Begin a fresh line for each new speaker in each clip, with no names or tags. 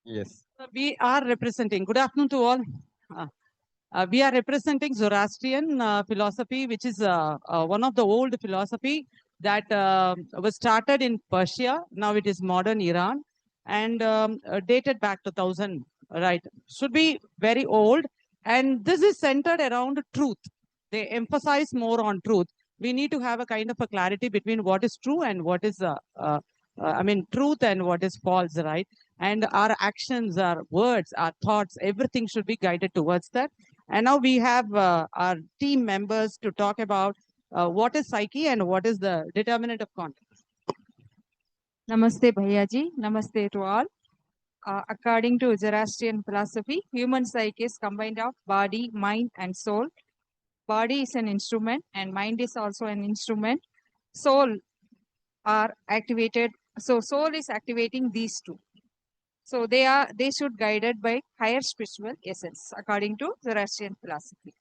Yes.
We are representing, good afternoon to all. We are representing Zoroastrian philosophy, which is one of the old philosophy that was started in Persia. Now it is modern Iran and dated back to 1000, right? Should be very old. And this is centered around truth. They emphasize more on truth. We need to have a kind of a clarity between what is true and what is, truth and what is false, right? And our actions, our words, our thoughts, everything should be guided towards that. And now we have our team members to talk about what is psyche and what is the determinant of content.
Namaste, Bhaiyaji. Namaste to all. According to Zoroastrian philosophy, human psyche is combined of body, mind, and soul. Body is an instrument, and mind is also an instrument. Soul are activated. So soul is activating these two. So they should guided by higher spiritual essence, according to Zoroastrian philosophy.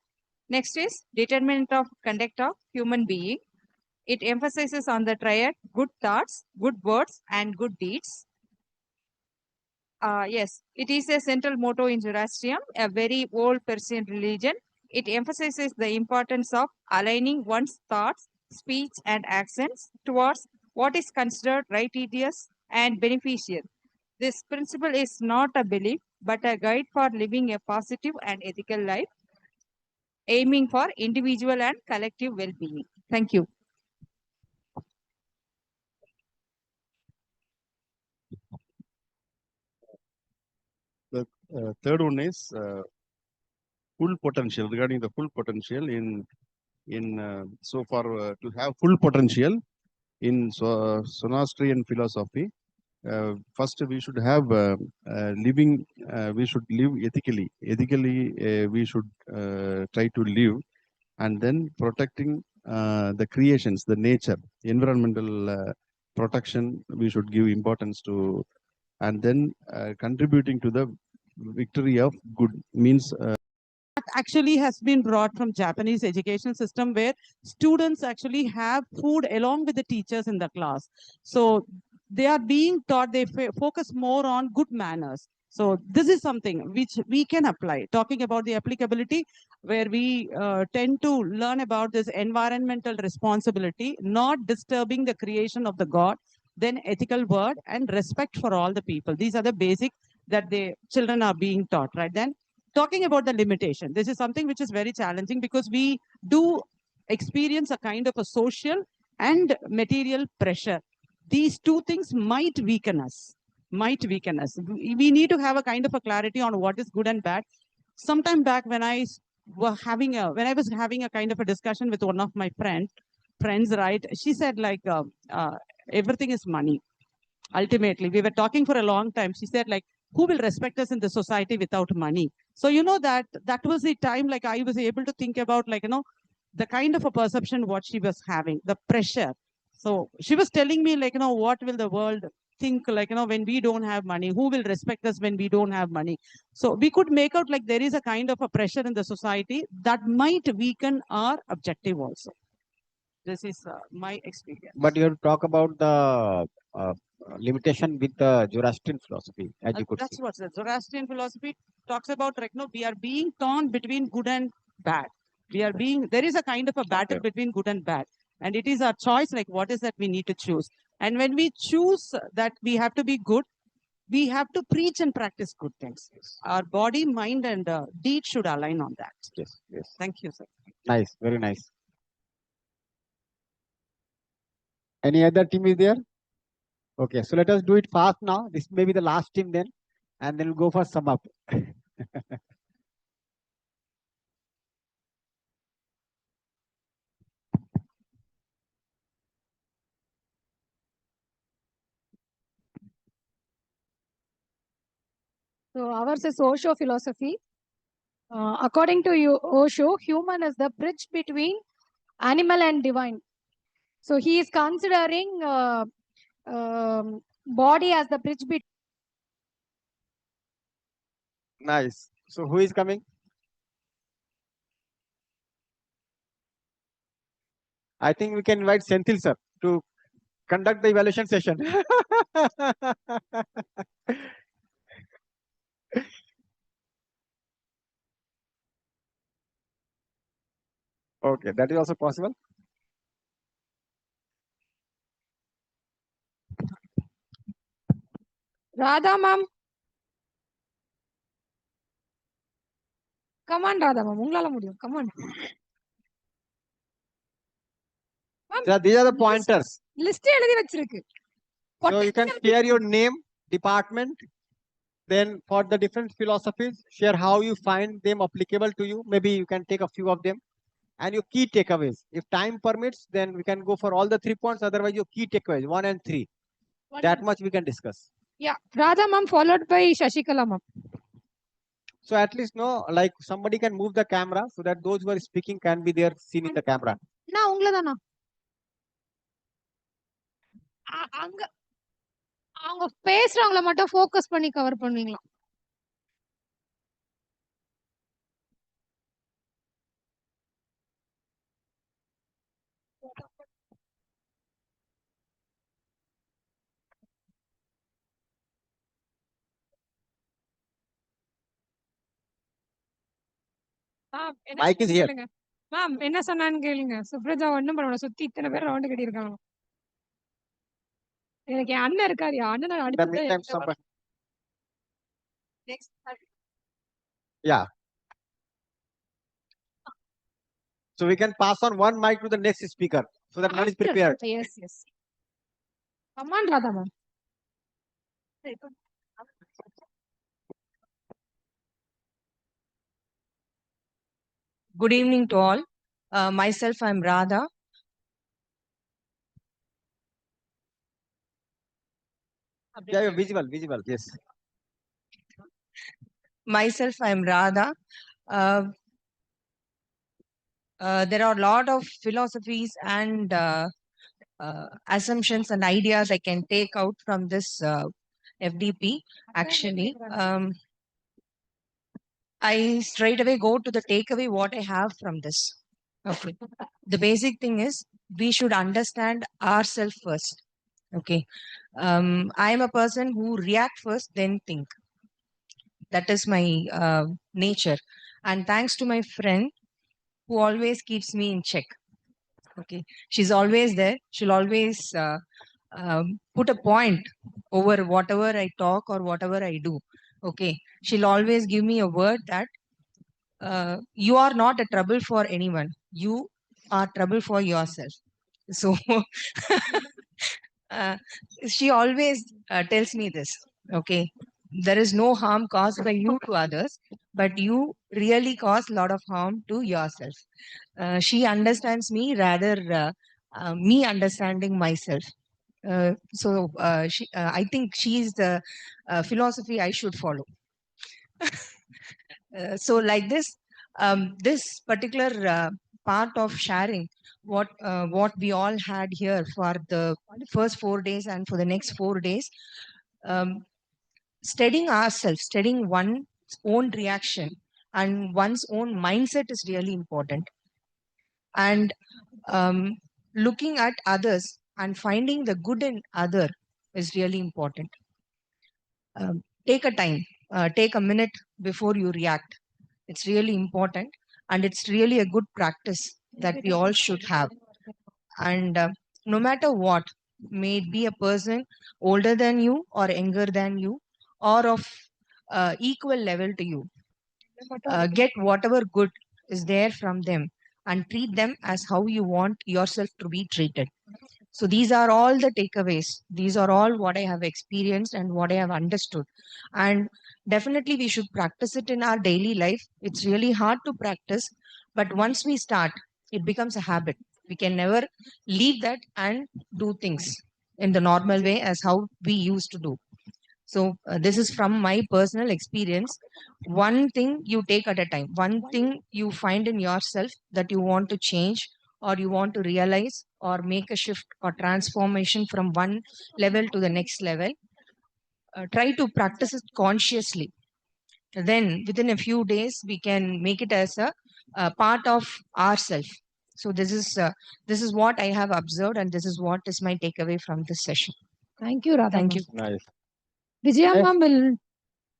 Next is determinant of conduct of human being. It emphasizes on the triad good thoughts, good words, and good deeds. Yes, it is a central motto in Zoroastrian, a very old Persian religion. It emphasizes the importance of aligning one's thoughts, speech, and actions towards what is considered righteous and beneficial. This principle is not a belief, but a guide for living a positive and ethical life, aiming for individual and collective well-being. Thank you.
The third one is full potential. Regarding the full potential so far to have full potential in Zoroastrian philosophy, first we should have living. We should live ethically. Ethically, we should try to live, and then protecting the creations, the nature, environmental protection. We should give importance to, and then contributing to the victory of good means.
Actually has been brought from Japanese education system where students actually have food along with the teachers in the class. So they are being taught, they focus more on good manners. So this is something which we can apply. Talking about the applicability, where we tend to learn about this environmental responsibility, not disturbing the creation of the God, then ethical word and respect for all the people. These are the basic that the children are being taught, right? Then talking about the limitation, this is something which is very challenging because we do experience a kind of a social and material pressure. These two things might weaken us. We need to have a kind of a clarity on what is good and bad. Sometime back when I was having a kind of a discussion with one of my friends, right? She said like everything is money. Ultimately, we were talking for a long time. She said like, who will respect us in the society without money? So that was the time like I was able to think about like the kind of a perception what she was having, the pressure. So she was telling me like what will the world think like when we don't have money, who will respect us when we don't have money? So we could make out like there is a kind of a pressure in the society that might weaken our objective also. This is my experience.
But you talk about the limitation with the Zoroastrian philosophy, as you could
That's
see.
what the Zoroastrian philosophy talks about. Like, we are being torn between good and bad. There is a kind of a battle between good and bad. And it is our choice, like what is that we need to choose. And when we choose that we have to be good, we have to preach and practice good things.
Yes.
Our body, mind, and deed should align on that.
Yes, yes.
Thank you, sir.
Nice, very nice. Any other team is there? Okay, so let us do it fast now. This may be the last team then, and then we'll go for sum up.
So ours is Osho philosophy. According to Osho, human is the bridge between animal and divine. So he is considering body as the bridge between.
Nice. So who is coming? I think we can invite Senthil sir to conduct the evaluation session. Okay, that is also possible.
Radha ma'am. Come on, Radha ma'am. உங்களால முடியும். Come on.
So these are the pointers.
List எழுதி வச்சிருக்கு.
So you can share your name, department. Then for the different philosophies, share how you find them applicable to you. Maybe you can take a few of them. And your key takeaways. If time permits, then we can go for all the 3 points. Otherwise, your key takeaways, 1 and 3. That much we can discuss.
Yeah, Radha ma'am followed by Shashikala ma'am.
So at least no, like somebody can move the camera so that those who are speaking can be there seen in the camera.
நான் உங்களதானா? அங்க அவங்க பேசுறவங்கள மட்டும் focus பண்ணி cover பண்ணுவீங்களா?
Mike is here.
Ma'am என்ன சொன்னான்னு கேளுங்க. சுப்ரஜா ஒண்ணும் பண்ண சுத்தி இத்தனை பேர் ரவுண்ட் கட்டி இருக்காங்க. எனக்கு என் அண்ணன் இருக்காரு. என் அண்ணனை
In the
அனுப்பிட்டு
meantime, somebody. Yeah. So we can pass on one mic to the next speaker so that one is prepared.
Yes, yes. Come on, Radha ma'am.
Good evening to all. Myself, I'm Radha.
Yeah, visible, yes.
Myself, I'm Radha. There are a lot of philosophies and assumptions and ideas I can take out from this FDP. Actually, I straight away go to the takeaway what I have from this. Okay. The basic thing is we should understand ourselves first. Okay. I am a person who react first, then think. That is my nature. And thanks to my friend who always keeps me in check. Okay. She's always there. She'll always put a point over whatever I talk or whatever I do. Okay. She'll always give me a word that you are not a trouble for anyone. You are trouble for yourself. So she always tells me this. Okay. There is no harm caused by you to others, but you really cause a lot of harm to yourself. She understands me rather me understanding myself. I think she is the philosophy I should follow. So like this, this particular part of sharing what we all had here for the first 4 days and for the next 4 days, studying ourselves, studying one's own reaction and one's own mindset is really important. And looking at others and finding the good in other is really important. Take a time, take a minute before you react. It's really important, and it's really a good practice that we all should have. And no matter what, may it be a person older than you or younger than you or of equal level to you, get whatever good is there from them and treat them as how you want yourself to be treated. So these are all the takeaways. These are all what I have experienced and what I have understood. And definitely we should practice it in our daily life. It's really hard to practice, but once we start, it becomes a habit. We can never leave that and do things in the normal way as how we used to do. So this is from my personal experience. One thing you take at a time, one thing you find in yourself that you want to change or you want to realize or make a shift or transformation from one level to the next level. Try to practice it consciously. Then within a few days, we can make it as a part of ourself. So this is what I have observed, and this is what is my takeaway from this session.
Thank you, Radha.
Thank you.
Nice.
Vijaya
Yes.
ma'am will.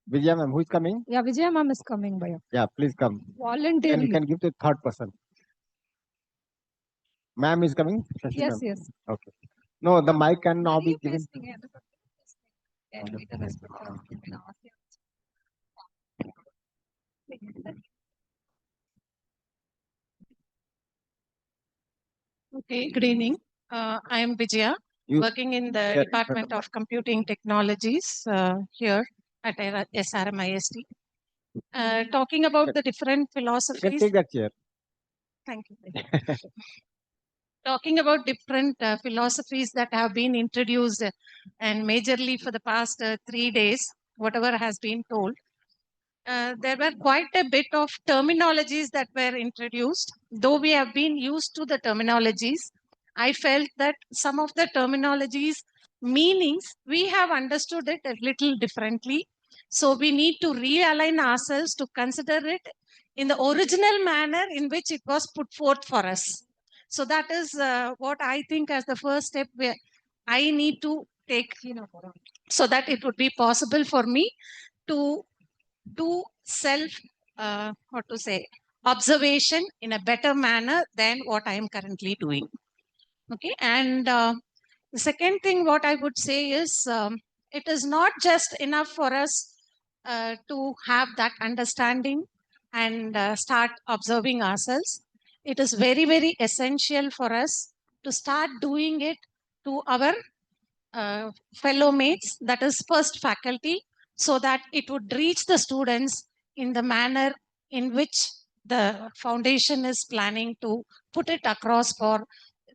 Vijaya ma'am, who is coming?
Yeah, Vijaya ma'am is coming by.
Yeah, please come. And
Voluntarily.
you can give to the third person. Ma'am is coming. Shashi
Yes,
ma'am.
yes.
Okay. No, the mic can now
Are
be
you
given.
placing it? And with the respect of the audience.
Okay, good evening. I am Vijaya,
You
working in the
Yeah,
Department of Computing Technologies here at SRMIST. Talking about the different
can
philosophies.
take that chair.
Thank you. Talking about different philosophies that have been introduced and majorly for the past 3 days, whatever has been told. There were quite a bit of terminologies that were introduced. Though we have been used to the terminologies, I felt that some of the terminologies meanings, we have understood it a little differently. So we need to realign ourselves to consider it in the original manner in which it was put forth for us. So that is what I think as the first step where I need to take, so that it would be possible for me to do self, what to say, observation in a better manner than what I am currently doing. Okay, and the second thing what I would say is it is not just enough for us to have that understanding and start observing ourselves. It is very, very essential for us to start doing it to our fellow mates, that is first faculty, so that it would reach the students in the manner in which the foundation is planning to put it across for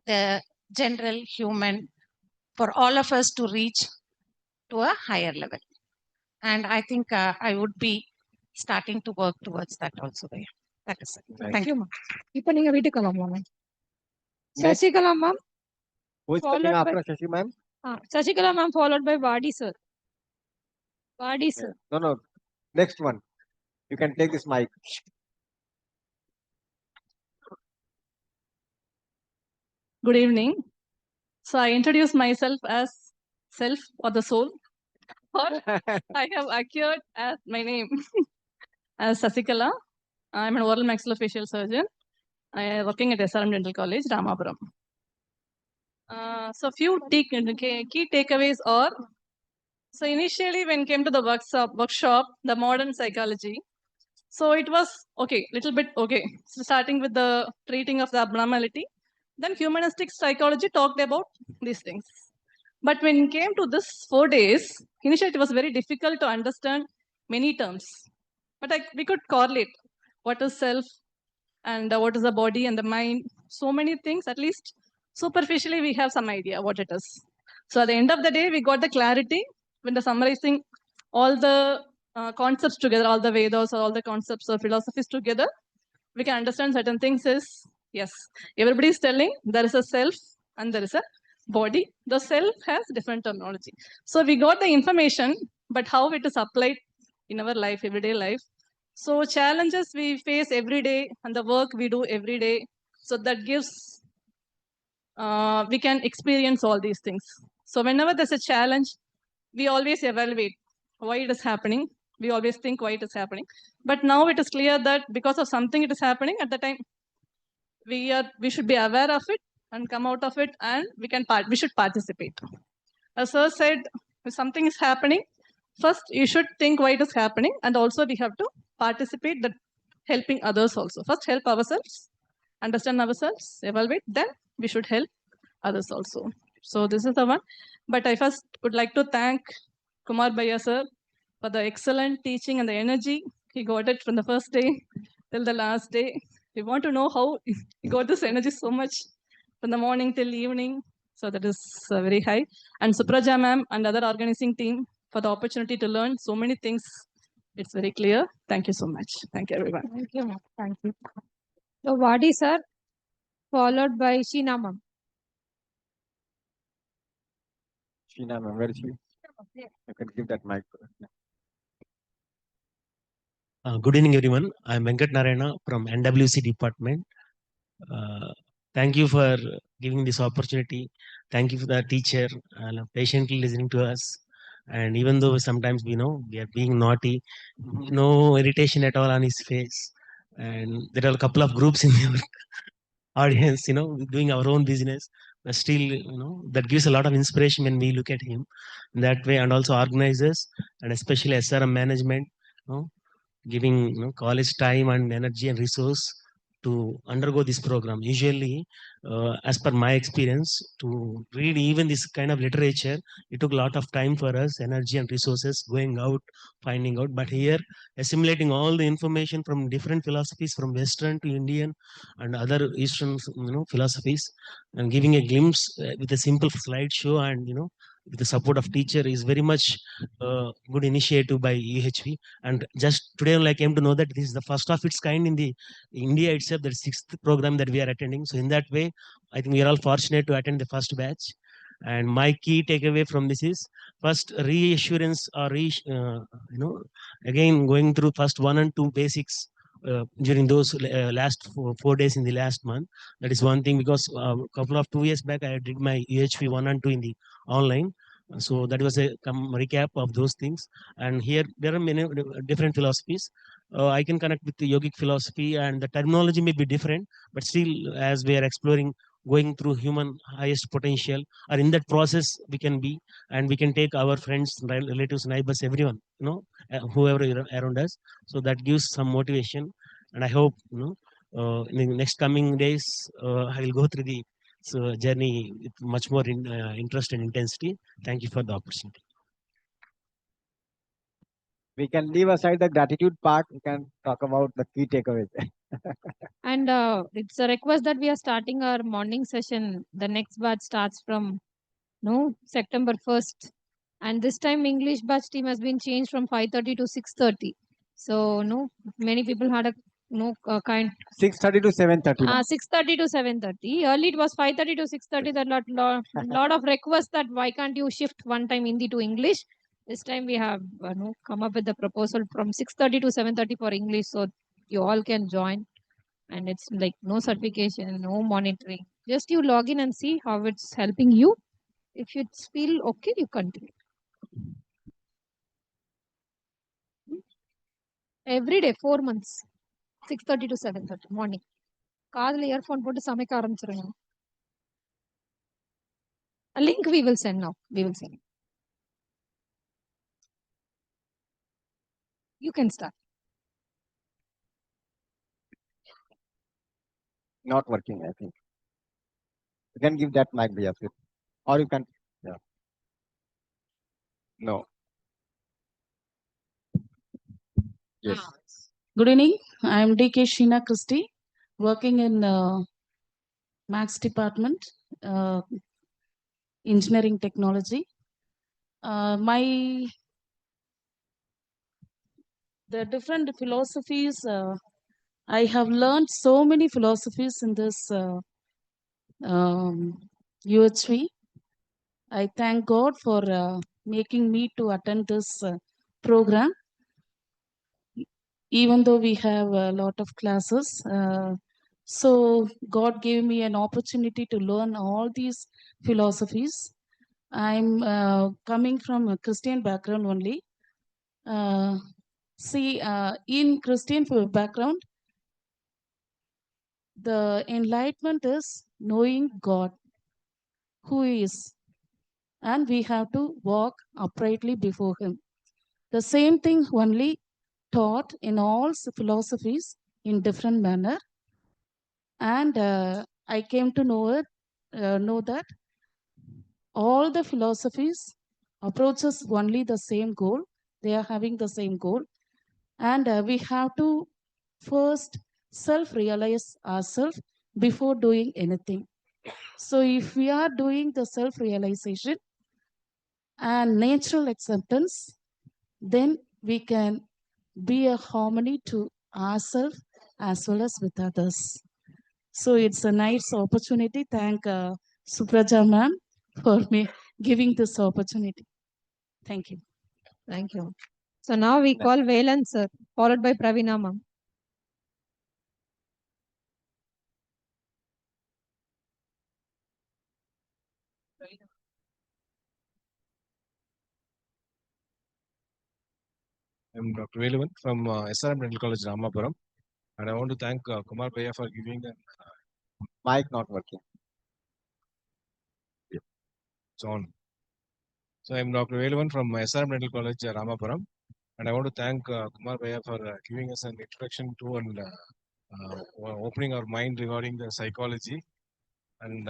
the general human, for all of us to reach to a higher level. And I think I would be starting to work towards that also. That is it. Thank you.
இப்போ நீங்க வீட்டுக்கு வரலாம் ma'am.
Next.
Sasikala ma'am.
Who is coming
Followed by
after Shashi ma'am?
Sashikala ma'am followed by Vadi sir. Vadi sir.
No, no. Next one. You can take this mic.
Good evening. So I introduce myself as self or the soul, or I have acquired as my name as Sasikala. I'm an oral maxillofacial surgeon. I am working at SRM Dental College, Ramapuram. So few key takeaways are, so initially when came to the workshop, the modern psychology. So it was okay, little bit okay. So starting with the treating of the abnormality, then humanistic psychology talked about these things. But when it came to this 4 days, initially it was very difficult to understand many terms. But we could correlate what is self and what is the body and the mind. So many things, at least superficially we have some idea what it is. So at the end of the day, we got the clarity when the summarizing all the concepts together, all the Vedas or all the concepts or philosophies together, we can understand certain things is, yes, everybody is telling there is a self and there is a body. The self has different terminology. So we got the information, but how it is applied in our life, everyday life. So challenges we face every day and the work we do every day. So that gives, we can experience all these things. So whenever there's a challenge, we always evaluate why it is happening. We always think why it is happening. But now it is clear that because of something it is happening at the time, we should be aware of it and come out of it, and we should participate. As sir said, if something is happening, first you should think why it is happening, and also we have to participate that helping others also. First help ourselves, understand ourselves, evaluate, then we should help others also. So this is the one. But I first would like to thank Kumar Bhaiya sir for the excellent teaching and the energy he got it from the first day till the last day. We want to know how he got this energy so much from the morning till evening. So that is very high. And Supraja ma'am and other organizing team for the opportunity to learn so many things. It's very clear. Thank you so much. Thank you, everyone.
Thank you, ma'am. Thank you. So Vadi sir, followed by Sheena ma'am.
Sheena ma'am, where is she? You can give that mic.
Good evening, everyone. I'm Venkat Narayana from NWC department. Thank you for giving this opportunity. Thank you for the teacher patiently listening to us. And even though sometimes we know we are being naughty, no irritation at all on his face. And there are a couple of groups in there. audience, doing our own business, but still, that gives a lot of inspiration when we look at him in that way, and also organizers and especially SRM management, giving college time and energy and resource to undergo this program. Usually, as per my experience, to read even this kind of literature, it took a lot of time for us, energy and resources, going out, finding out. But here, assimilating all the information from different philosophies, from Western to Indian and other Eastern, philosophies, and giving a glimpse with a simple slideshow and with the support of teacher is very much good initiative by UHV. And just today only I came to know that this is the first of its kind in the India itself, the sixth program that we are attending. So in that way, I think we are all fortunate to attend the first batch. And my key takeaway from this is first reassurance or again going through first 1 and 2 basics during those last 4 days in the last month. That is one thing, because a couple of 2 years back I did my UHV 1 and 2 in the online. So that was a recap of those things. And here there are many different philosophies. I can connect with the yogic philosophy, and the terminology may be different, but still, as we are exploring, going through human highest potential, or in that process we can be, and we can take our friends, relatives, neighbors, everyone, whoever around us. So that gives some motivation, and I hope in the next coming days I will go through the journey with much more interest and intensity. Thank you for the opportunity.
We can leave aside the gratitude part. We can talk about the key takeaways.
And it's a request that we are starting our morning session. The next batch starts from September 1st. And this time English batch team has been changed from 5:30 to 6:30. So many people had a kind
6:30 to 7:30.
6:30 to 7:30. Early it was 5:30 to 6:30. That lot of requests that why can't you shift one time Hindi to English. This time we have come up with the proposal from 6:30 to 7:30 for English, so you all can join. And it's like no certification, no monitoring. Just you log in and see how it's helping you. If you feel okay, you continue. Every day, 4 months, 6:30 to 7:30 morning. காதுல earphone போட்டு சமைக்க ஆரம்பிச்சிருங்க. A link we will send now. We will send. You can start.
Not working, I think. You can give that mic, Yasir. Or you can, yeah. No. Yes.
Good evening. I am DK Sheena Christie, working in Maths Department, Engineering Technology. The different philosophies, I have learned so many philosophies in this UHV. I thank God for making me to attend this program. Even though we have a lot of classes, so God gave me an opportunity to learn all these philosophies. I'm coming from a Christian background only. In Christian background, the enlightenment is knowing God, who He is, and we have to walk uprightly before Him. The same thing only taught in all philosophies in different manner, and I came to know that all the philosophies approaches only the same goal. They are having the same goal, and we have to first self-realize ourselves before doing anything. So if we are doing the self-realization and natural acceptance, then we can be a harmony to ourselves as well as with others. So it's a nice opportunity. Thank Supraja ma'am for me giving this opportunity. Thank you.
Thank you. So now we call Velan sir, followed by Pravina ma'am.
I'm Dr. Velavan from SRM Dental College, Ramapuram, and I want to thank Kumar Bhaiya for giving an
Mic not working.
It's on. So I'm Dr. Velavan from SRM Dental College, Ramapuram, and I want to thank Kumar Bhaiya for giving us an introduction to and opening our mind regarding the psychology. And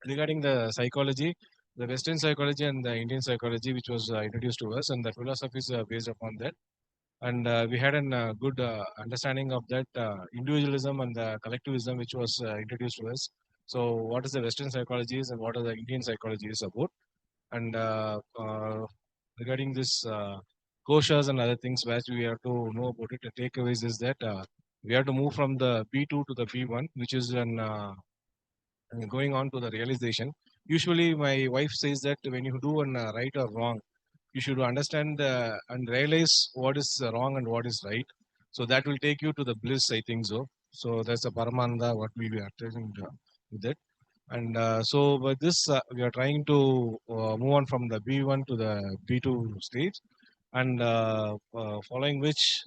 regarding the psychology, the Western psychology and the Indian psychology, which was introduced to us, and the philosophies based upon that. And we had a good understanding of that individualism and the collectivism, which was introduced to us. So, what is the Western psychology is and what are the Indian psychology is about? And regarding this koshas and other things, which we have to know about it, the takeaways is that we have to move from the B2 to the B1, which is an going on to the realization. Usually, my wife says that when you do an right or wrong, you should understand and realize what is wrong and what is right. So that will take you to the bliss, I think so. So that's a Paramananda, what we are trying with it. And so with this, we are trying to move on from the B1 to the B2 stage, and following which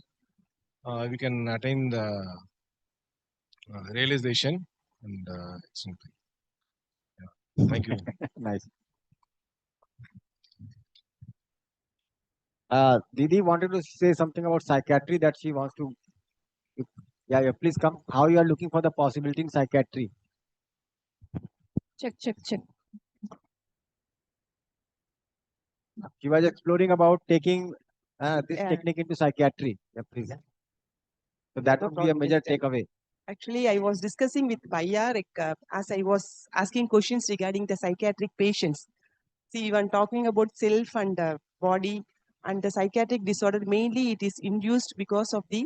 we can attain the realization. And yeah. Thank you.
Nice. Didi wanted to say something about psychiatry that she wants to. Yeah, please come. How you are looking for the possibility in psychiatry?
Check.
She was exploring about taking this
Yeah.
technique into psychiatry. Yeah, please. So that
No
would be a
problem,
major
Mr.
takeaway.
Actually, I was discussing with Bhaiya as I was asking questions regarding the psychiatric patients. See, when talking about self and body and the psychiatric disorder, mainly it is induced because of the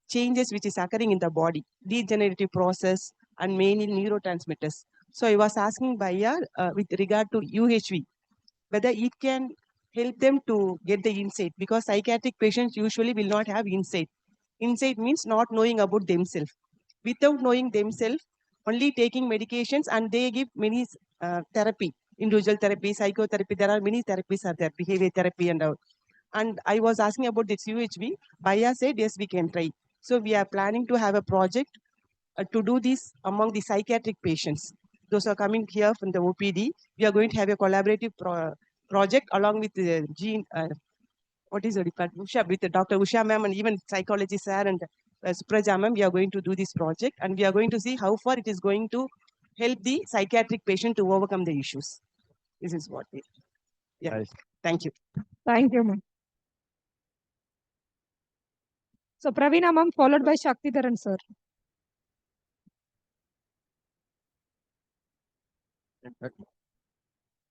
changes which is occurring in the body, degenerative process and mainly neurotransmitters. So I was asking Bhaiya with regard to UHV, whether it can help them to get the insight, because psychiatric patients usually will not have insight. Insight means not knowing about themselves. Without knowing themselves, only taking medications, and they give many therapy, individual therapy, psychotherapy. There are many therapies are there, behavior therapy and all. And I was asking about this UHV. Bhaiya said, yes, we can try. So we are planning to have a project to do this among the psychiatric patients. Those are coming here from the OPD. We are going to have a collaborative project along with the what is the department? With Dr. Usha ma'am and even psychology sir and Supraja ma'am, we are going to do this project, and we are going to see how far it is going to help the psychiatric patient to overcome the issues. This is what we. Yeah.
Nice.
Thank you.
Thank you, ma'am. So Praveena ma'am, followed by Shaktidharan sir.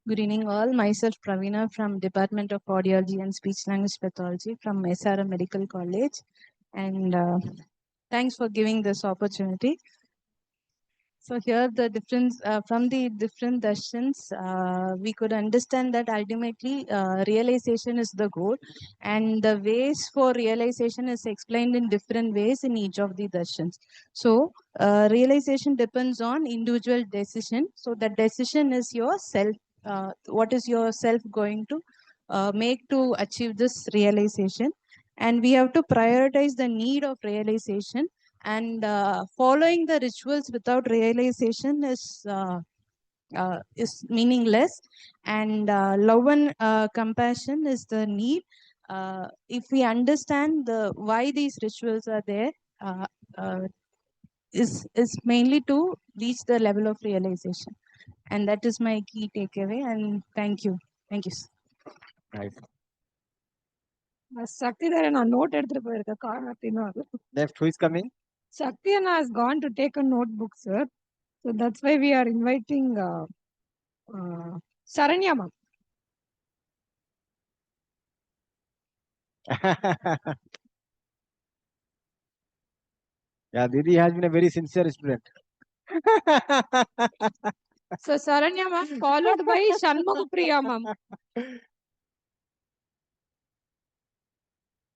Good evening all. Myself Praveena from Department of Audiology and Speech Language Pathology from SRM Medical College. And thanks for giving this opportunity. So here the difference from the different sessions, we could understand that ultimately realization is the goal, and the ways for realization is explained in different ways in each of the sessions. So realization depends on individual decision. So the decision is your self. What is your self going to make to achieve this realization? And we have to prioritize the need of realization. And following the rituals without realization is meaningless. And love and compassion is the need. If we understand the why these rituals are there, is mainly to reach the level of realization. And that is my key takeaway. And thank you. Thank you.
Nice.
Shaktidharan note எடுத்துட்டு போயிருக்க காரணத்தினால.
Next, who is coming?
Shaktidharan has gone to take a notebook, sir. So that's why we are inviting Saranya ma'am.
Yeah, Didi has been a very sincere student.
So Saranya ma'am, followed by Shanmugapriya ma'am.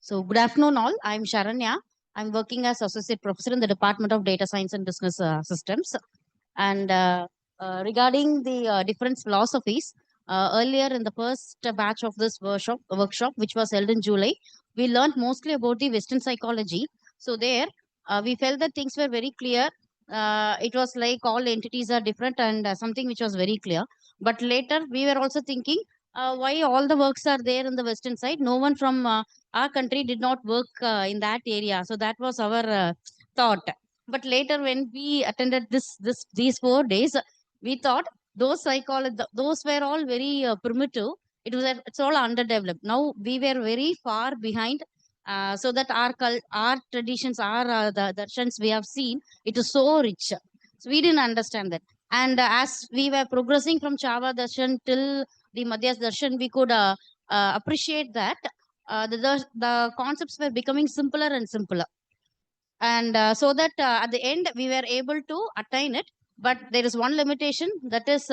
So good afternoon all. I'm Sharanya. I'm working as Associate Professor in the Department of Data Science and Business Systems. And regarding the different philosophies, earlier in the first batch of this workshop, which was held in July, we learned mostly about the Western psychology. So there, we felt that things were very clear it was like all entities are different and something which was very clear. But later we were also thinking, why all the works are there in the western side? No one from our country did not work in that area. So that was our thought. But later when we attended these 4 days, we thought those were all very primitive. It's all underdeveloped. Now we were very far behind. So that our traditions, the darshans we have seen, it is so rich. So we didn't understand that. And as we were progressing from Chava Darshan till the Madhyas Darshan, we could appreciate that the concepts were becoming simpler and simpler. And so that at the end, we were able to attain it. But there is one limitation, that is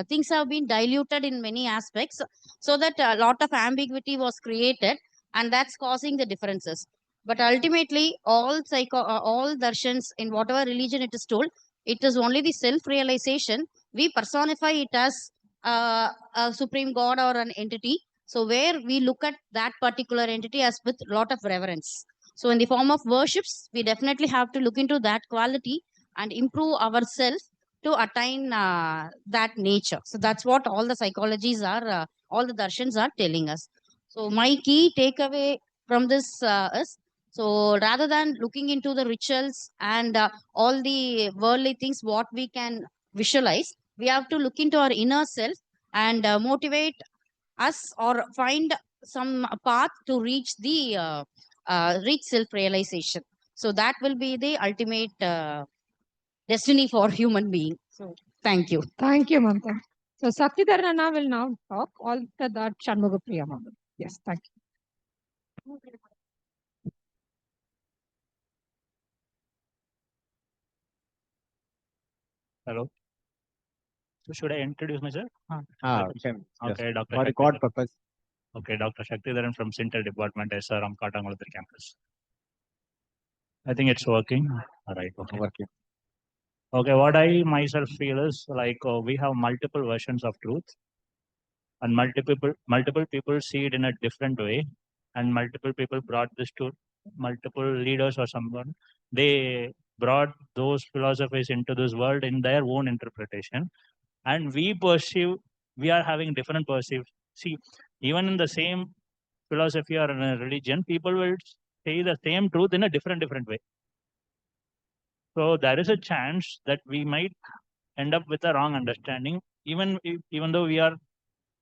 things have been diluted in many aspects, so that a lot of ambiguity was created, and that's causing the differences. But ultimately, all darshans in whatever religion it is told, it is only the self-realization. We personify it as a supreme god or an entity. So where we look at that particular entity as with lot of reverence. So in the form of worships, we definitely have to look into that quality and improve ourselves to attain that nature. So that's what all the psychologies are, all the darshans are telling us. So my key takeaway from this is, so rather than looking into the rituals and all the worldly things, what we can visualize, we have to look into our inner self and motivate us or find some path to reach the reach self-realization. So that will be the ultimate destiny for human being. So thank you.
Thank you, Mamta. So Saktidarana will now talk. After that, Shanmuga Priya Mama. Yes, thank you.
Hello. So should I introduce myself?
Okay.
Okay, Dr.
For record purpose.
Okay, Dr. Shaktidharan from Sintel Department, SRM, Katangalutri campus. I think it's working. All right. Okay.
Working.
Okay, what I myself feel is like we have multiple versions of truth, and multiple people see it in a different way, and multiple people brought this to multiple leaders or someone. They brought those philosophies into this world in their own interpretation, and we are having different perceive. See, even in the same philosophy or in a religion, people will say the same truth in a different way. So there is a chance that we might end up with a wrong understanding, even though we are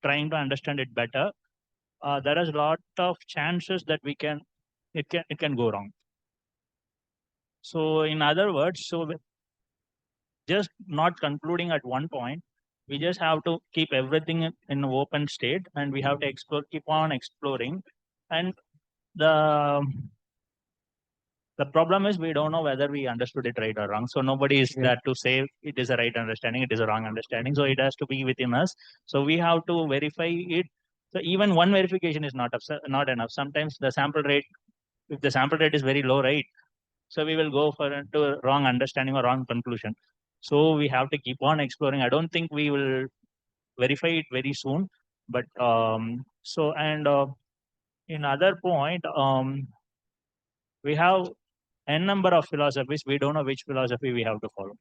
trying to understand it better. There is a lot of chances that it can go wrong. So in other words, just not concluding at one point, we just have to keep everything in an open state, and we have to keep on exploring. And the problem is we don't know whether we understood it right or wrong. So nobody is there to say it is a right understanding, it is a wrong understanding. So it has to be within us. So we have to verify it. So even one verification is not enough. Sometimes the sample rate, if the sample rate is very low, right? So we will go for a wrong understanding or wrong conclusion. So we have to keep on exploring. I don't think we will verify it very soon. But in other point, we have n number of philosophies. We don't know which philosophy we have to follow.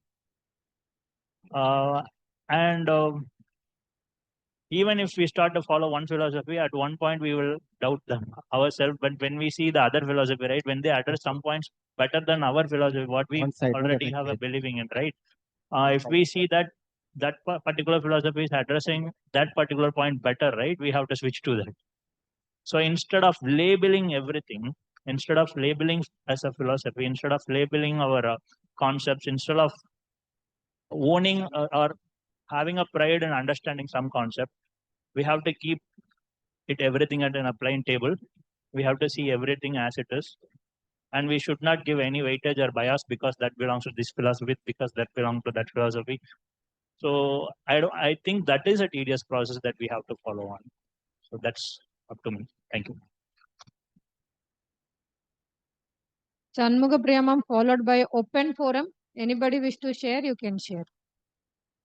Even if we start to follow one philosophy, at one point we will doubt them ourselves. But when we see the other philosophy, right, when they address some points better than our philosophy, what we already have a believing in, right? If we see that particular philosophy is addressing that particular point better, right, we have to switch to that. So instead of labeling everything, instead of labeling as a philosophy, instead of labeling our concepts, instead of owning or having a pride in understanding some concept, we have to keep everything at a plain table. We have to see everything as it is, and we should not give any weightage or bias because that belongs to this philosophy, because that belongs to that philosophy. So I think that is a tedious process that we have to follow on. So that's up to me. Thank you.
Shanmuga Priya Ma'am, followed by open forum. Anybody wish to share, you can share.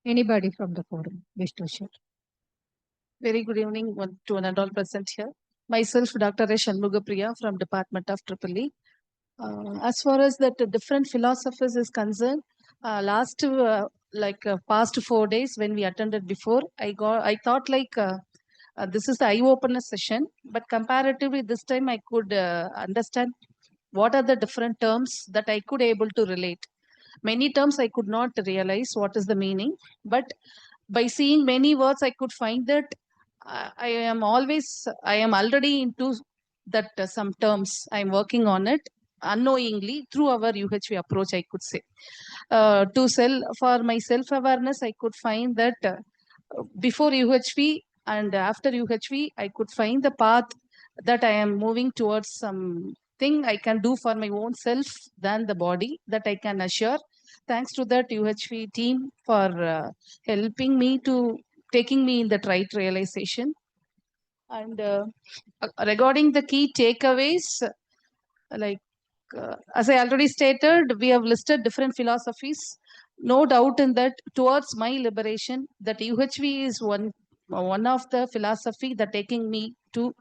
Anybody from the forum wish to share.
Very good evening to one and all present here. Myself, Dr. Shanmuga Priya from Department of EEE. As far as that different philosophies is concerned, last past 4 days when we attended before, I thought this is the eye opener session, but comparatively this time I could understand what are the different terms that I could able to relate. Many terms I could not realize what is the meaning, but by seeing many words I could find that I am already into that some terms. I'm working on it unknowingly through our UHV approach, I could say. For my self-awareness, I could find that before UHV and after UHV, I could find the path that I am moving towards something I can do for my own self than the body that I can assure. Thanks to that UHV team for helping me to taking me in that right realization. And regarding the key takeaways, as I already stated, we have listed different philosophies. No doubt in that towards my liberation, that UHV is one of the philosophy that taking me to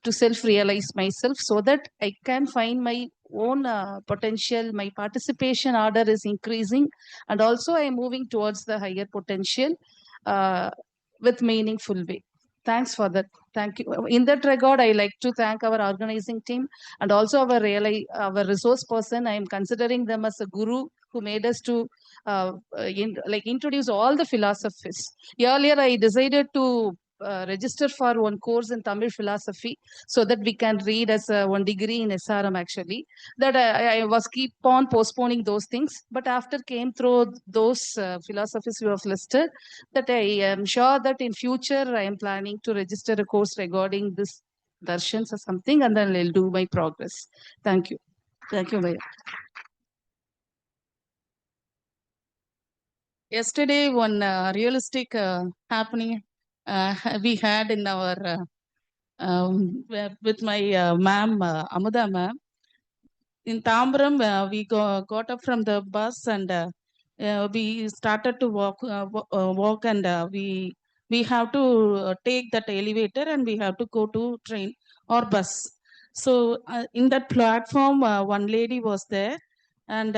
self-realize myself so that I can find my own potential. My participation order is increasing, and also I am moving towards the higher potential with meaningful way. Thanks for that. Thank you. In that regard, I like to thank our organizing team and also our resource person. I am considering them as a guru who made us to introduce all the philosophies. Earlier, I decided to register for one course in Tamil philosophy so that we can read as one degree in SRM actually. That I was keep on postponing those things. But after came through those philosophies you have listed, that I am sure that in future I am planning to register a course regarding this darshans or something, and then I'll do my progress. Thank you. Thank you, Maya. Yesterday, one realistic happening we had in our with my ma'am, Amuda ma'am. In Tambaram, we got up from the bus and we started to walk and we have to take that elevator and we have to go to train or bus. So in that platform, one lady was there and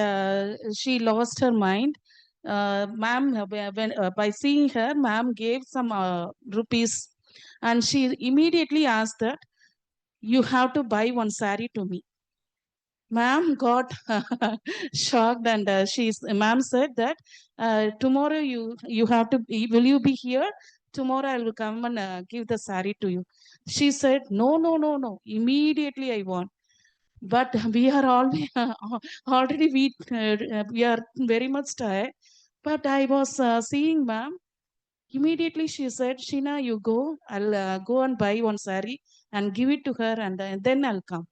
she lost her mind. Ma'am, by seeing her, ma'am gave some rupees and she immediately asked that you have to buy one sari to me. Ma'am got shocked and ma'am said that tomorrow you have to will you be here? Tomorrow I will come and give the sari to you. She said no. Immediately I want. But we are already we are very much tired. But I was seeing ma'am. Immediately she said, Sheena, you go. I'll go and buy one sari and give it to her and then I'll come.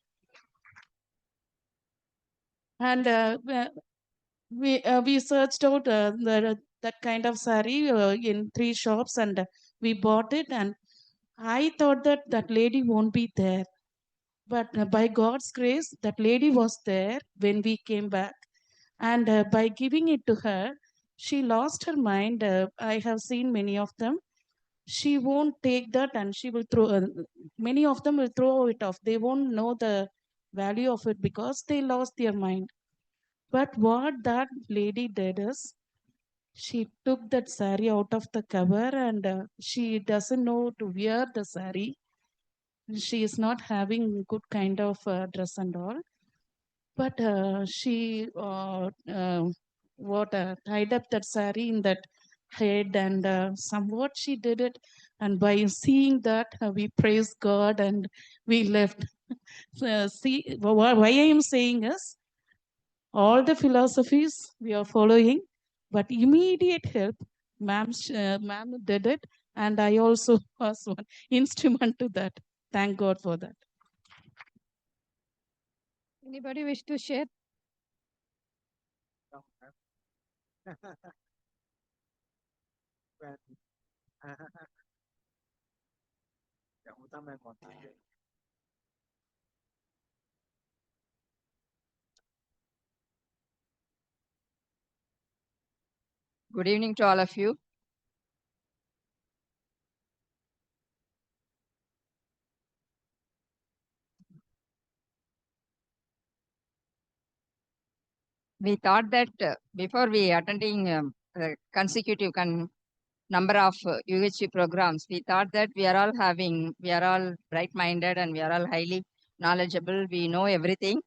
And we searched out that kind of sari in 3 shops and we bought it. And I thought that lady won't be there. But by God's grace, that lady was there when we came back. And by giving it to her, she lost her mind. I have seen many of them. She won't take that and she will throw, many of them will throw it off. They won't know the value of it because they lost their mind. But what that lady did is, she took that sari out of the cover and she doesn't know to wear the sari. She is not having good kind of dress and all. But she tied up that sari in that head and somewhat she did it. And by seeing that, we praise God and we left. See, why I am saying is, all the philosophies we are following, but immediate help, ma'am did it, and I also was one instrument to that. Thank God for that.
Anybody wish to share?
Good evening to all of you. we thought that before we attending consecutive number of UHV programs, we thought that we are all bright-minded and we are all highly knowledgeable. We know everything.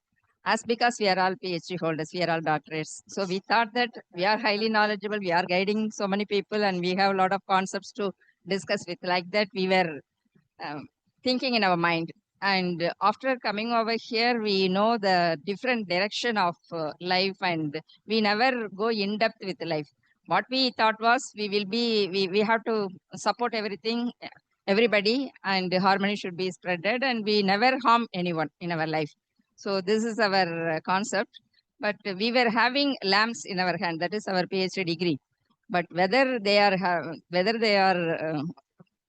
As because we are all PhD holders, we are all doctorates. So we thought that we are highly knowledgeable. We are guiding so many people and we have a lot of concepts to discuss with. Like that, we were thinking in our mind. And after coming over here, we know the different direction of life and we never go in depth with life. What we thought was we have to support everybody and harmony should be spreaded and we never harm anyone in our life. So this is our concept. But we were having lamps in our hand. That is our PhD degree. But whether they are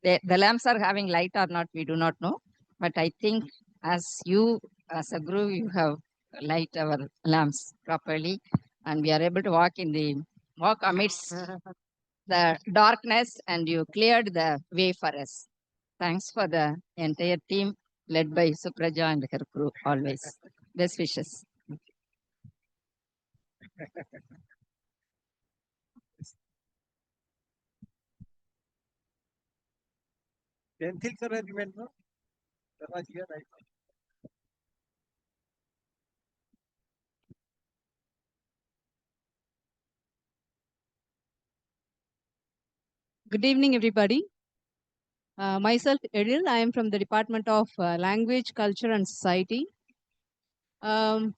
the lamps are having light or not, we do not know. But I think as as a guru, you have light our lamps properly, and we are able to walk amidst the darkness, and you cleared the way for us. Thanks for the entire team led by Supraja and her crew always. Best wishes.
Pencils are given, no? That was here, right?
Good evening, everybody. Myself, Edil. I am from the Department of Language, Culture and Society. I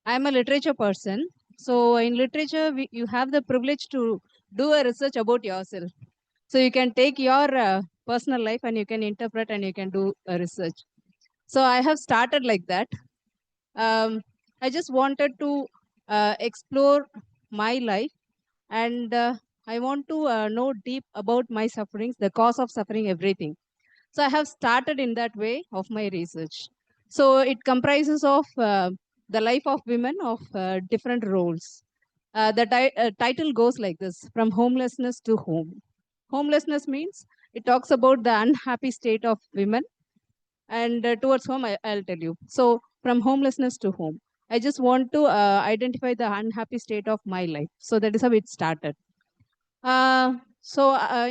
am a literature person. So in literature, you have the privilege to do a research about yourself. So you can take your personal life and you can interpret and you can do a research. So I have started like that. I just wanted to explore my life and I want to know deep about my sufferings, the cause of suffering, everything. So I have started in that way of my research. So it comprises of the life of women of different roles. The title goes like this: From Homelessness to Home. Homelessness means it talks about the unhappy state of women, and towards home, I'll tell you. So from homelessness to home, I just want to identify the unhappy state of my life. So that is how it started. So